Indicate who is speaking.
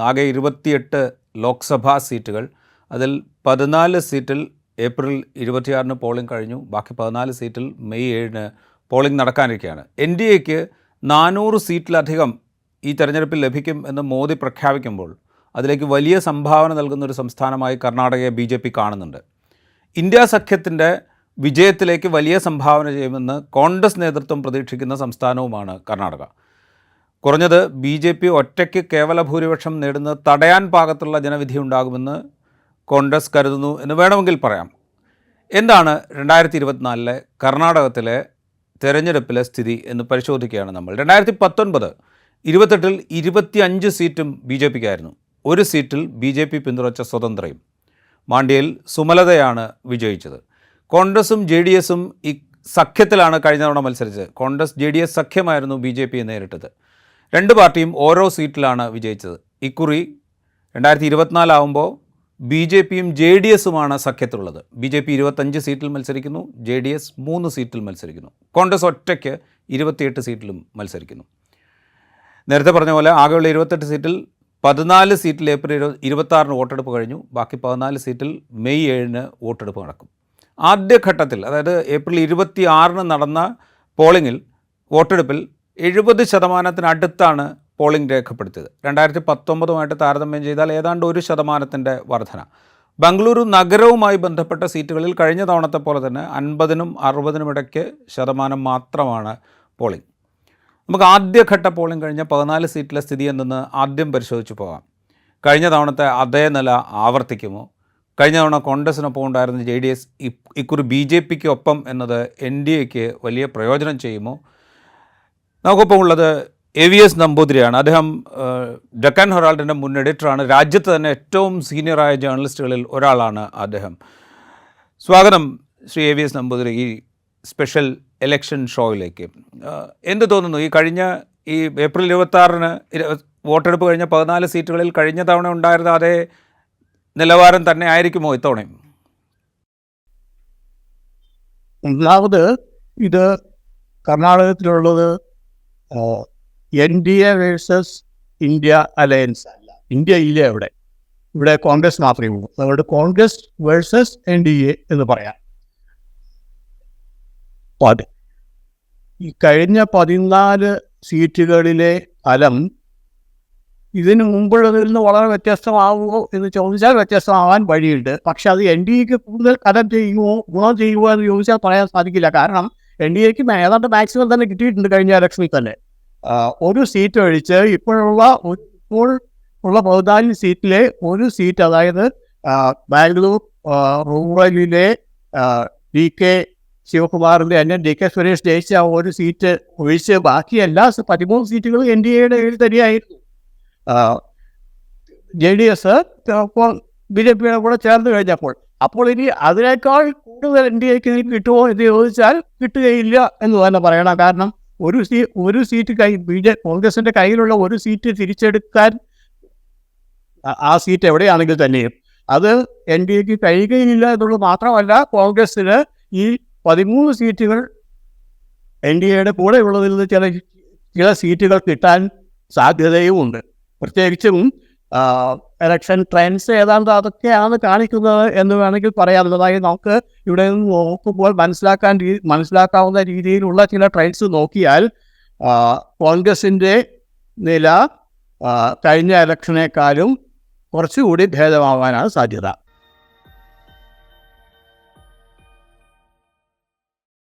Speaker 1: ആകെ 28 ലോക്സഭാ സീറ്റുകൾ. അതിൽ 14 സീറ്റിൽ ഏപ്രിൽ 26 പോളിംഗ് കഴിഞ്ഞു. ബാക്കി 14 സീറ്റിൽ മെയ് 7 പോളിംഗ് നടക്കാനിരിക്കുകയാണ്. NDAക്ക് 400 സീറ്റിലധികം ഈ തെരഞ്ഞെടുപ്പിൽ ലഭിക്കും എന്ന് മോദി പ്രഖ്യാപിക്കുമ്പോൾ അതിലേക്ക് വലിയ സംഭാവന നൽകുന്നൊരു സംസ്ഥാനമായി കർണാടകയെ BJP കാണുന്നുണ്ട്. ഇന്ത്യ സഖ്യത്തിൻ്റെ വിജയത്തിലേക്ക് വലിയ സംഭാവന ചെയ്യുമെന്ന് കോൺഗ്രസ് നേതൃത്വം പ്രതീക്ഷിക്കുന്ന സംസ്ഥാനവുമാണ് കർണാടക. കുറഞ്ഞത് BJP ഒറ്റയ്ക്ക് കേവല ഭൂരിപക്ഷം നേടുന്നത് തടയാൻ പാകത്തുള്ള ജനവിധി ഉണ്ടാകുമെന്ന് കോൺഗ്രസ് കരുതുന്നു എന്ന് വേണമെങ്കിൽ പറയാം. എന്താണ് 2024 കർണാടകത്തിലെ തെരഞ്ഞെടുപ്പിലെ സ്ഥിതി എന്ന് പരിശോധിക്കുകയാണ് നമ്മൾ. 2019 28-ൽ 25 സീറ്റും BJPക്കായിരുന്നു. ഒരു സീറ്റിൽ BJP പിന്തുണച്ച സ്വതന്ത്രയും. മാണ്ഡ്യയിൽ സുമലതയാണ് വിജയിച്ചത്. കോൺഗ്രസും JDSും ഈ സഖ്യത്തിലാണ് കഴിഞ്ഞ തവണ മത്സരിച്ചത്. കോൺഗ്രസ് JDS സഖ്യമായിരുന്നു BJPയെ നേരിട്ടത്. രണ്ട് പാർട്ടിയും ഓരോ സീറ്റിലാണ് വിജയിച്ചത്. ഇക്കുറി 2024 ആകുമ്പോൾ BJPയും JDSുമാണ് സഖ്യത്തിലുള്ളത്. BJP 25 സീറ്റിൽ മത്സരിക്കുന്നു, JDS 3 സീറ്റിൽ മത്സരിക്കുന്നു. കോൺഗ്രസ് ഒറ്റയ്ക്ക് 28 സീറ്റിലും മത്സരിക്കുന്നു. നേരത്തെ പറഞ്ഞ പോലെ ആകെയുള്ള 28 സീറ്റിൽ 14 സീറ്റിൽ ഏപ്രിൽ 26 വോട്ടെടുപ്പ് കഴിഞ്ഞു. ബാക്കി 14 സീറ്റിൽ മെയ് 7 വോട്ടെടുപ്പ് നടക്കും. ആദ്യഘട്ടത്തിൽ, അതായത് ഏപ്രിൽ 26 നടന്ന പോളിംഗിൽ വോട്ടെടുപ്പിൽ 70% പോളിംഗ് രേഖപ്പെടുത്തിയത്. 2019 താരതമ്യം ചെയ്താൽ ഏതാണ്ട് 1% വർധന. ബംഗളൂരു നഗരവുമായി ബന്ധപ്പെട്ട സീറ്റുകളിൽ കഴിഞ്ഞ തവണത്തെ പോലെ തന്നെ 50-നും 60-നും ഇടയ്ക്ക് ശതമാനം മാത്രമാണ് പോളിംഗ്. നമുക്ക് ആദ്യഘട്ട പോളിംഗ് കഴിഞ്ഞ 14 സീറ്റിലെ സ്ഥിതി എന്തെന്ന് ആദ്യം പരിശോധിച്ച് പോകാം. കഴിഞ്ഞ തവണത്തെ അതേ നില ആവർത്തിക്കുമോ? കഴിഞ്ഞ തവണ കോൺഗ്രസിനൊപ്പം ഉണ്ടായിരുന്ന JDS ഇക്കുറി BJPക്ക് ഒപ്പം എന്നത് NDAക്ക് വലിയ പ്രയോജനം ചെയ്യുമോ? നമുക്കൊപ്പം ഉള്ളത് AVS നമ്പൂതിരിയാണ്. അദ്ദേഹം ഡെക്കാൻ ഹെറാൾഡിൻ്റെ മുൻ എഡിറ്ററാണ്. രാജ്യത്ത് തന്നെ ഏറ്റവും സീനിയറായ ജേർണലിസ്റ്റുകളിൽ ഒരാളാണ് അദ്ദേഹം. സ്വാഗതം ശ്രീ AVS നമ്പൂതിരി ഈ സ്പെഷ്യൽ ഇലക്ഷൻ ഷോയിലേക്ക്. എന്ത് തോന്നുന്നു, ഈ ഏപ്രിൽ 26 വോട്ടെടുപ്പ് കഴിഞ്ഞ 14 സീറ്റുകളിൽ കഴിഞ്ഞ തവണ ഉണ്ടായിരുന്ന അതേ നിലവാരം തന്നെ ആയിരിക്കുമോ ഇത്തവണയും?
Speaker 2: ഒന്നാമത് ഇത് കർണാടകത്തിലുള്ളത് NDA വേഴ്സസ് ഇന്ത്യ അലയൻസ് അല്ല. ഇന്ത്യ ഇല്ല ഇവിടെ കോൺഗ്രസ് മാത്രമേ ഉള്ളൂ. അതുകൊണ്ട് കോൺഗ്രസ് വേഴ്സസ് NDA എന്ന് പറയാം. അത് ഈ കഴിഞ്ഞ 14 സീറ്റുകളിലെ ഫലം ഇതിന് മുമ്പുള്ളതിൽ നിന്ന് വളരെ വ്യത്യസ്തമാവുമോ എന്ന് ചോദിച്ചാൽ വ്യത്യസ്തമാവാൻ വഴിയുണ്ട്. പക്ഷെ അത് NDAക്ക് കൂടുതൽ ഗുണം ചെയ്യുമോ എന്ന് ചോദിച്ചാൽ പറയാൻ സാധിക്കില്ല. കാരണം NDAക്ക് ഏതാണ്ട് മാക്സിമം തന്നെ കിട്ടിയിട്ടുണ്ട് കഴിഞ്ഞ ഇലക്ഷനിൽ തന്നെ. ഒരു സീറ്റ് ഒഴിച്ച് ഇപ്പോഴുള്ള 14 സീറ്റിലെ ഒരു സീറ്റ്, അതായത് ബാംഗ്ലൂർ റൂറലിലെ DK ശിവകുമാറിൻ്റെ അന്യൻ DK സുരേഷ് ജയിച്ച ഒരു സീറ്റ് ഒഴിച്ച് ബാക്കി എല്ലാ 13 സീറ്റുകളും NDAയുടെ കീഴിൽ തന്നെയായിരുന്നു. JDS BJPയുടെ കൂടെ ചേർന്ന് കഴിഞ്ഞപ്പോൾ അപ്പോൾ ഇനി അതിനേക്കാൾ കൂടുതൽ NDAക്ക് കിട്ടുമോ എന്ന് ചോദിച്ചാൽ കിട്ടുകയില്ല എന്ന് തന്നെ പറയണം. കാരണം ഒരു സീറ്റ് കോൺഗ്രസിൻ്റെ കയ്യിലുള്ള ഒരു സീറ്റ് തിരിച്ചെടുക്കാൻ ആ സീറ്റ് എവിടെയാണെങ്കിൽ തന്നെയും അത് NDAക്ക് കഴിയുകയില്ല എന്നുള്ളത് മാത്രമല്ല, കോൺഗ്രസ്സിന് ഈ 13 സീറ്റുകൾ NDAയുടെ കൂടെ ഉള്ളതിൽ നിന്ന് ചില സീറ്റുകൾ കിട്ടാൻ സാധ്യതയും ഉണ്ട്. പ്രത്യേകിച്ചും ഇലക്ഷൻ ട്രെൻഡ്സ് ഏതാണ്ട് അതൊക്കെയാണ് കാണിക്കുന്നത് എന്ന് വേണമെങ്കിൽ പറയാവുന്നതായി. നമുക്ക് ഇവിടെ നിന്ന് നോക്കുമ്പോൾ മനസ്സിലാക്കാവുന്ന രീതിയിലുള്ള ചില ട്രെൻഡ്സ് നോക്കിയാൽ കോൺഗ്രസിൻ്റെ നില കഴിഞ്ഞ ഇലക്ഷനേക്കാളും കുറച്ചുകൂടി ഭേദമാവാനാണ് സാധ്യത.